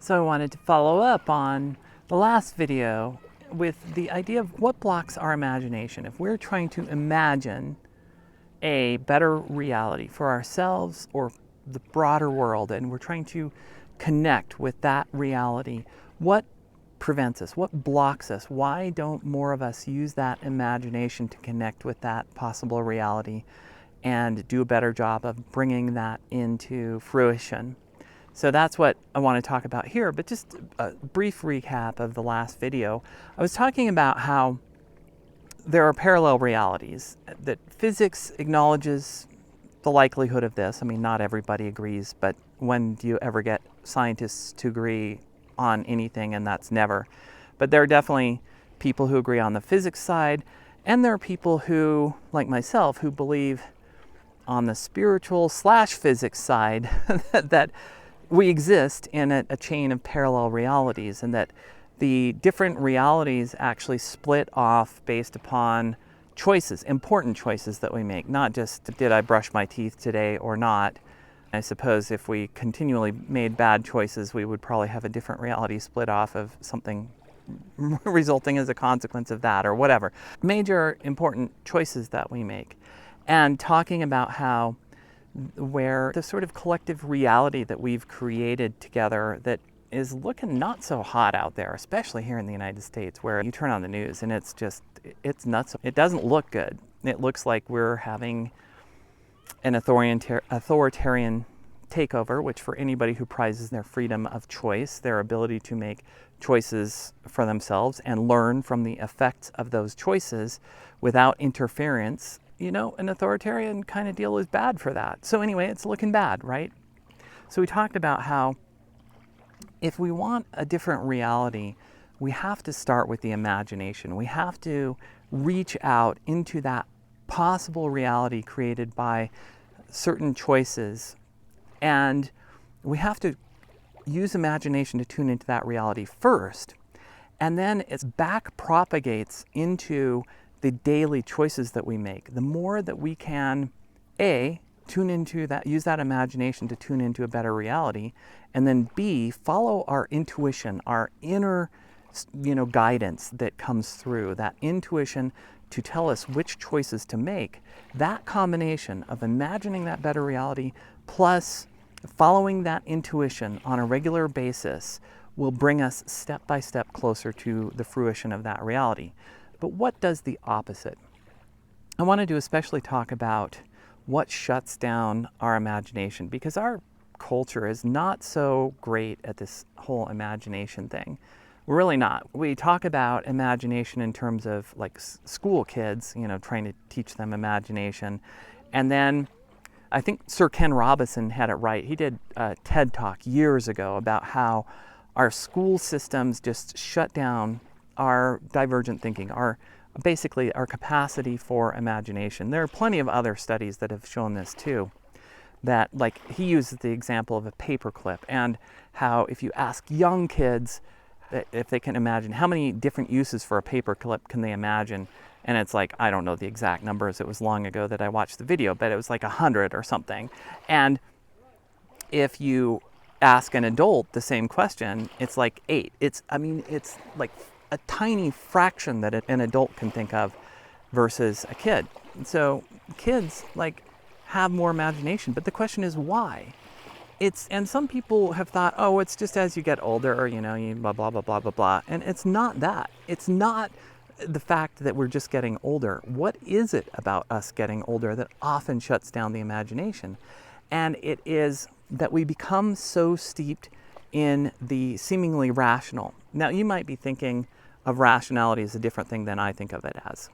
So I wanted to follow up on the last video with the idea of what blocks our imagination. If we're trying to imagine a better reality for ourselves or the broader world, and we're trying to connect with that reality, what prevents us? What blocks us? Why don't more of us use that imagination to connect with that possible reality and do a better job of bringing that into fruition? So that's what I want to talk about here, but just a brief recap of the last video. I was talking about how there are parallel realities, that physics acknowledges the likelihood of this. I mean, not everybody agrees, but when do you ever get scientists to agree on anything? And that's never. But there are definitely people who agree on the physics side, and there are people who, like myself, who believe on the spiritual / physics side that we exist in a chain of parallel realities, and that the different realities actually split off based upon choices, important choices that we make, not just did I brush my teeth today or not. I suppose if we continually made bad choices, we would probably have a different reality split off of something resulting as a consequence of that or whatever. Major important choices that we make. And talking about how where the sort of collective reality that we've created together that is looking not so hot out there, especially here in the United States, where you turn on the news and it's nuts. It doesn't look good. It looks like we're having an authoritarian takeover, which for anybody who prizes their freedom of choice, their ability to make choices for themselves and learn from the effects of those choices without interference, an authoritarian kind of deal is bad for that. So anyway, it's looking bad, right? So we talked about how if we want a different reality, we have to start with the imagination. We have to reach out into that possible reality created by certain choices. And we have to use imagination to tune into that reality first. And then it back propagates into the daily choices that we make. The more that we can, tune into that, use that imagination to tune into a better reality, and then B, follow our intuition, our inner, guidance that comes through, that intuition to tell us which choices to make. That combination of imagining that better reality plus following that intuition on a regular basis will bring us step by step closer to the fruition of that reality. But what does the opposite? I wanted to especially talk about what shuts down our imagination, because our culture is not so great at this whole imagination thing. We're really not. We talk about imagination in terms of like school kids, trying to teach them imagination. And then I think Sir Ken Robinson had it right. He did a TED Talk years ago about how our school systems just shut down our divergent thinking, basically our capacity for imagination. There are plenty of other studies that have shown this too, that like he uses the example of a paperclip, and how if you ask young kids if they can imagine how many different uses for a paperclip can they imagine, and it's like, I don't know the exact numbers, it was long ago that I watched the video, but it was like 100 or something. And if you ask an adult the same question, it's like 8. It's like a tiny fraction that an adult can think of versus a kid. So kids have more imagination, but the question is why? And some people have thought, it's just as you get older, you blah, blah, blah, blah, blah, blah. And it's not that. It's not the fact that we're just getting older. What is it about us getting older that often shuts down the imagination? And it is that we become so steeped in the seemingly rational. Now, you might be thinking of rationality as a different thing than I think of it as.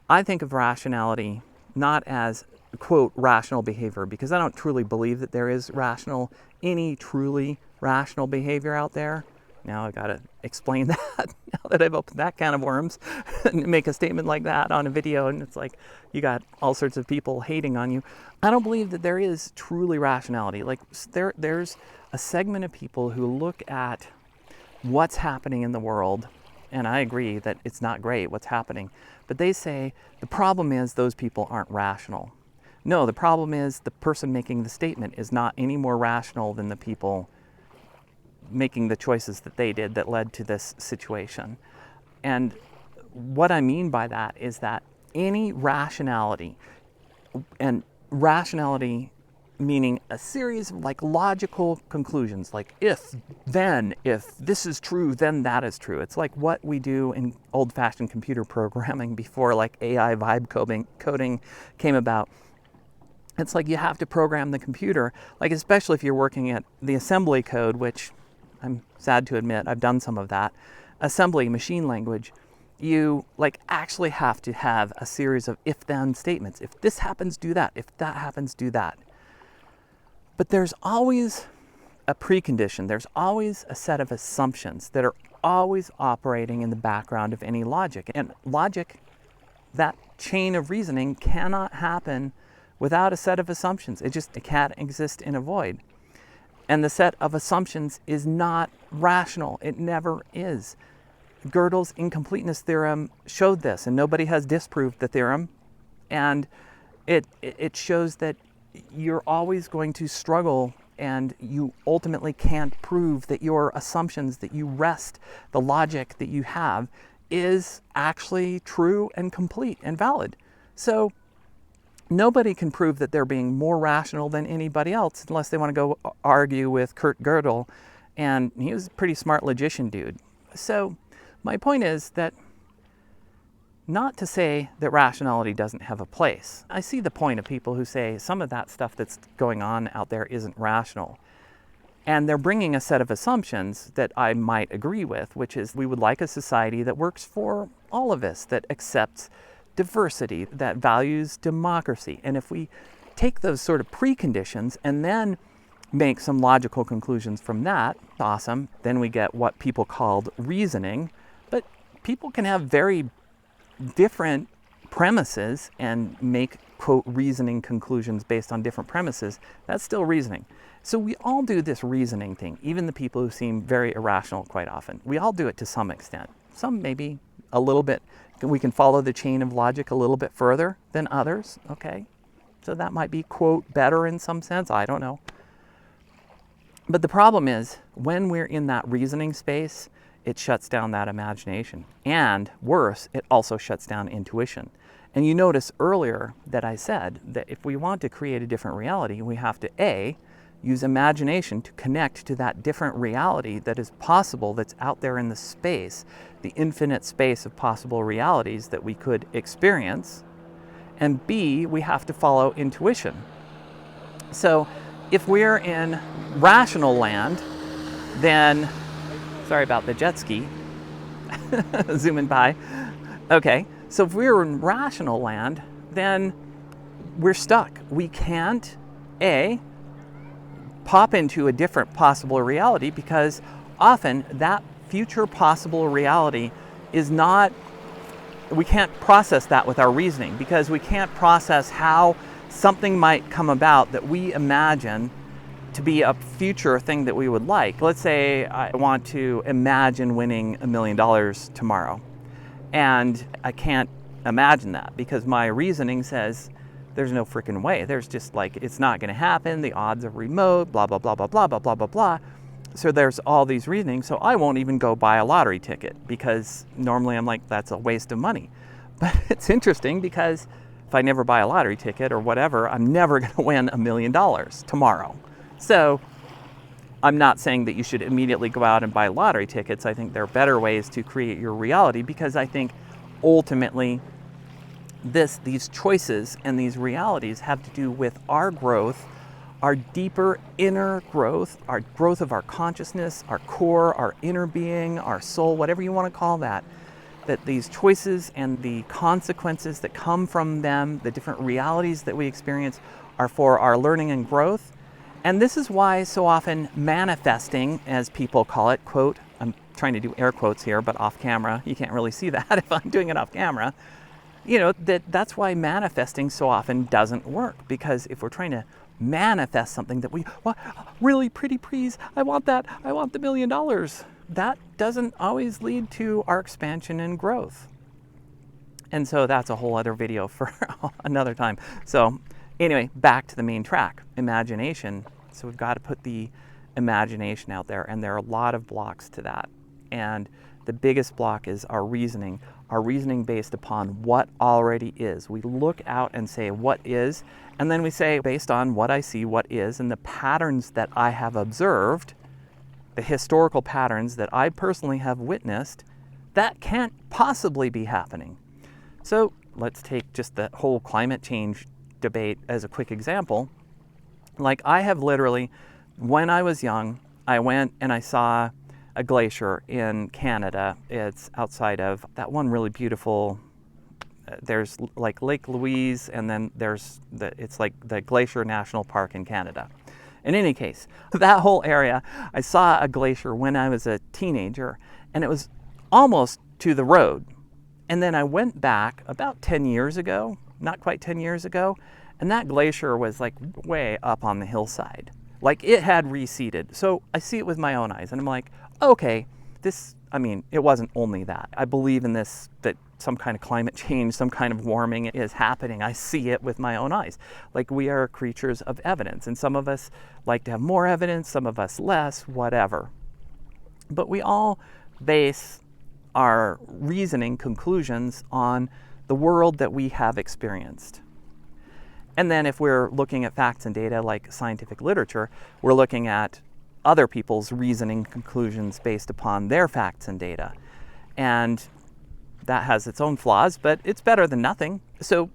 I think of rationality not as, quote, rational behavior, because I don't truly believe that there is any truly rational behavior out there. Now I gotta explain that now that I've opened that can of worms and make a statement like that on a video, and it's like you got all sorts of people hating on you. I don't believe that there is truly rationality. Like there's a segment of people who look at what's happening in the world, and I agree that it's not great what's happening, but they say the problem is those people aren't rational. No, the problem is the person making the statement is not any more rational than the people making the choices that they did that led to this situation. And what I mean by that is that any rationality, and rationality meaning a series of like logical conclusions, like if this is true, then that is true. It's like what we do in old-fashioned computer programming before like AI vibe coding came about. It's like you have to program the computer, like especially if you're working at the assembly code, which I'm sad to admit I've done some of that. Assembly, machine language, you like actually have to have a series of if-then statements. If this happens, do that. If that happens, do that. But there's always a precondition. There's always a set of assumptions that are always operating in the background of any logic. And logic, that chain of reasoning, cannot happen without a set of assumptions. It can't exist in a void. And the set of assumptions is not rational. It never is. Gödel's incompleteness theorem showed this, and nobody has disproved the theorem. And it shows that you're always going to struggle, and you ultimately can't prove that your assumptions that you rest, the logic that you have, is actually true and complete and valid. So nobody can prove that they're being more rational than anybody else unless they want to go argue with Kurt Gödel, and he was a pretty smart logician dude. So my point is that not to say that rationality doesn't have a place. I see the point of people who say some of that stuff that's going on out there isn't rational. And they're bringing a set of assumptions that I might agree with, which is we would like a society that works for all of us, that accepts diversity, that values democracy. And if we take those sort of preconditions and then make some logical conclusions from that, awesome, then we get what people called reasoning. But people can have very different premises and make, quote, reasoning conclusions based on different premises. That's still reasoning. So we all do this reasoning thing, even the people who seem very irrational quite often. We all do it to some extent. Some maybe a little bit. We can follow the chain of logic a little bit further than others, okay? So that might be, quote, better in some sense. I don't know. But the problem is, when we're in that reasoning space, it shuts down that imagination. And worse, it also shuts down intuition. And you notice earlier that I said that if we want to create a different reality, we have to A, use imagination to connect to that different reality that is possible, that's out there in the space, the infinite space of possible realities that we could experience. And B, we have to follow intuition. So if we're in rational land, then sorry about the jet ski, zooming by. Okay, so if we're in rational land, then we're stuck. We can't, A, pop into a different possible reality, because often that future possible reality is not, we can't process that with our reasoning, because we can't process how something might come about that we imagine to be a future thing that we would like. Let's say I want to imagine winning $1 million tomorrow, and I can't imagine that because my reasoning says there's no freaking way. There's just like, it's not going to happen. The odds are remote, blah, blah, blah, blah, blah, blah, blah, blah, blah. So there's all these reasonings. So I won't even go buy a lottery ticket because normally I'm like, that's a waste of money. But it's interesting because if I never buy a lottery ticket or whatever, I'm never going to win $1 million tomorrow. So I'm not saying that you should immediately go out and buy lottery tickets. I think there are better ways to create your reality, because I think ultimately these choices and these realities have to do with our growth, our deeper inner growth, our growth of our consciousness, our core, our inner being, our soul, whatever you want to call that, that these choices and the consequences that come from them, the different realities that we experience, are for our learning and growth. And this is why so often manifesting, as people call it, quote, I'm trying to do air quotes here, but off camera, you can't really see that if I'm doing it off camera, you know, that's why manifesting so often doesn't work. Because if we're trying to manifest something that we want, really pretty please, I want that, I want the $1 million, that doesn't always lead to our expansion and growth. And so that's a whole other video for another time. So anyway, back to the main track, imagination. So we've got to put the imagination out there, and there are a lot of blocks to that. And the biggest block is our reasoning based upon what already is. We look out and say, what is? And then we say, based on what I see, what is, and the patterns that I have observed, the historical patterns that I personally have witnessed, that can't possibly be happening. So let's take just the whole climate change debate as a quick example. Like, I have literally, when I was young, I went and I saw a glacier in Canada. It's outside of that one really beautiful, there's like Lake Louise, and then it's like the Glacier National Park in Canada. In any case, that whole area, I saw a glacier when I was a teenager, and it was almost to the road. And then I went back about 10 years ago, not quite 10 years ago, and that glacier was like way up on the hillside. Like, it had receded. So I see it with my own eyes, and I'm like, okay, it wasn't only that. I believe in this, that some kind of climate change, some kind of warming is happening. I see it with my own eyes. Like, we are creatures of evidence, and some of us like to have more evidence, some of us less, whatever. But we all base our reasoning conclusions on the world that we have experienced. And then if we're looking at facts and data like scientific literature, we're looking at other people's reasoning conclusions based upon their facts and data. And that has its own flaws, but it's better than nothing. So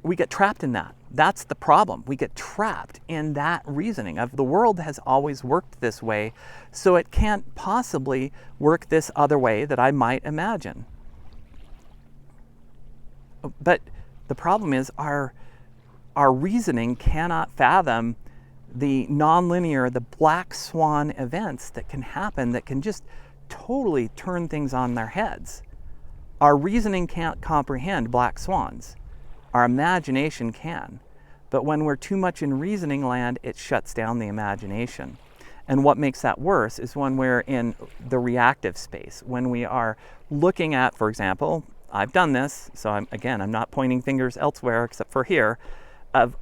we get trapped in that. That's the problem. We get trapped in that reasoning of the world has always worked this way, so it can't possibly work this other way that I might imagine. But the problem is our reasoning cannot fathom the nonlinear, the black swan events that can happen, that can just totally turn things on their heads. Our reasoning can't comprehend black swans. Our imagination can. But when we're too much in reasoning land, it shuts down the imagination. And what makes that worse is when we're in the reactive space, when we are looking at, for example, I've done this, so I'm not pointing fingers elsewhere except for here, of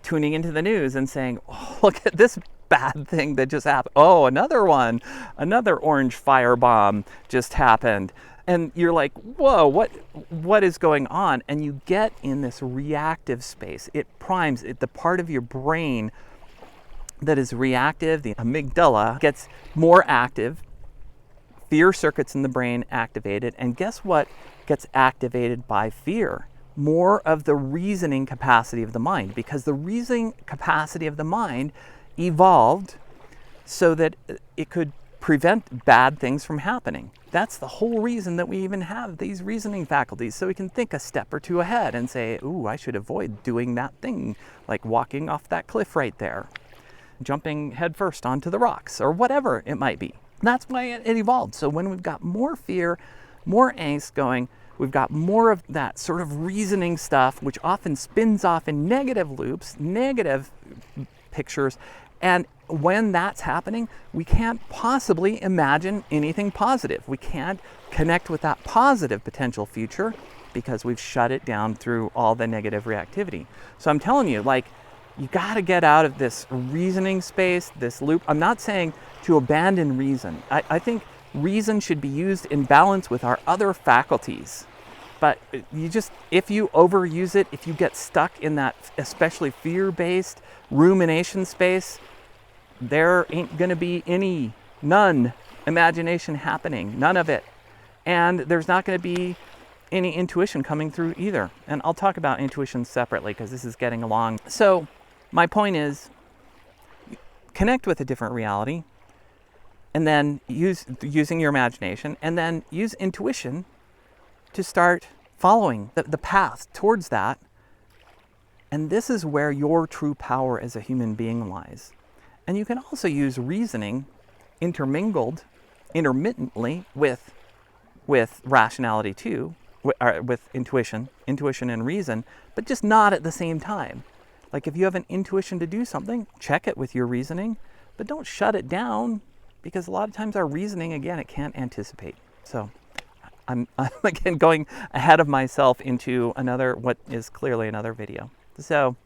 tuning into the news and saying, oh, look at this bad thing that just happened. Oh, another one, another orange firebomb just happened. And you're like, whoa, what is going on? And you get in this reactive space. It primes the part of your brain that is reactive, the amygdala, gets more active, fear circuits in the brain activated, and guess what gets activated by fear? More of the reasoning capacity of the mind, because the reasoning capacity of the mind evolved so that it could prevent bad things from happening. That's the whole reason that we even have these reasoning faculties, so we can think a step or two ahead and say, ooh, I should avoid doing that thing, like walking off that cliff right there, jumping headfirst onto the rocks, or whatever it might be. That's why it evolved. So when we've got more fear, more angst going, we've got more of that sort of reasoning stuff, which often spins off in negative loops, negative pictures. And when that's happening, we can't possibly imagine anything positive. We can't connect with that positive potential future because we've shut it down through all the negative reactivity. So I'm telling you, like, you got to get out of this reasoning space, this loop. I'm not saying to abandon reason. I think reason should be used in balance with our other faculties. But if you overuse it, if you get stuck in that especially fear-based rumination space, there ain't going to be none imagination happening, none of it. And there's not going to be any intuition coming through either. And I'll talk about intuition separately because this is getting along. So my point is, connect with a different reality, and then using your imagination, and then use intuition to start following the path towards that. And this is where your true power as a human being lies. And you can also use reasoning intermittently with rationality too, with intuition and reason, but just not at the same time. Like, if you have an intuition to do something, check it with your reasoning, but don't shut it down, because a lot of times our reasoning, again, it can't anticipate. So I'm again going ahead of myself into what is clearly another video. So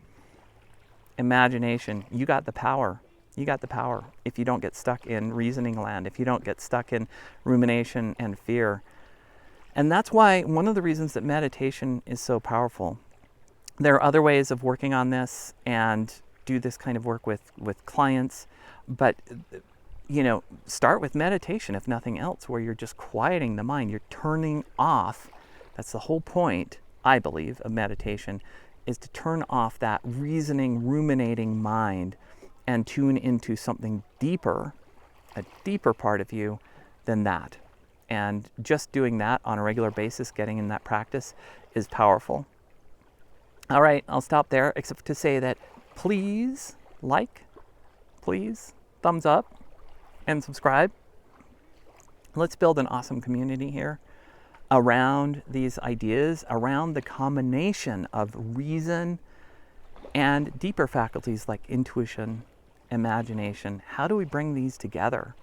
imagination, you got the power. You got the power if you don't get stuck in reasoning land, if you don't get stuck in rumination and fear. And that's why one of the reasons that meditation is so powerful. There are other ways of working on this and do this kind of work with clients, but start with meditation if nothing else, where you're just quieting the mind. You're turning off. That's the whole point, I believe, of meditation, is to turn off that reasoning, ruminating mind and tune into something deeper, a deeper part of you than that. And just doing that on a regular basis, getting in that practice, is powerful. All right, I'll stop there, except to say that please please thumbs up and subscribe. Let's build an awesome community here around these ideas, around the combination of reason and deeper faculties like intuition, imagination. How do we bring these together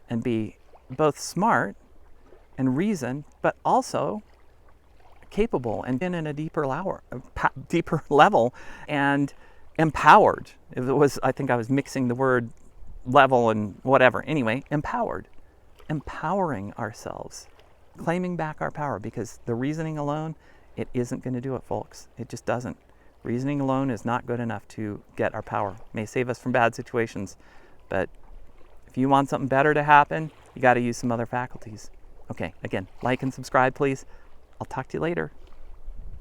and be both smart and reason, but also capable and in a deeper level and empowered? If it was, I think I was mixing the word level and whatever. Anyway, empowered, empowering ourselves, claiming back our power, because the reasoning alone, it isn't going to do it, folks. It just doesn't. Reasoning alone is not good enough to get our power. It may save us from bad situations, but if you want something better to happen, you got to use some other faculties. Okay, again, like and subscribe, please. I'll talk to you later.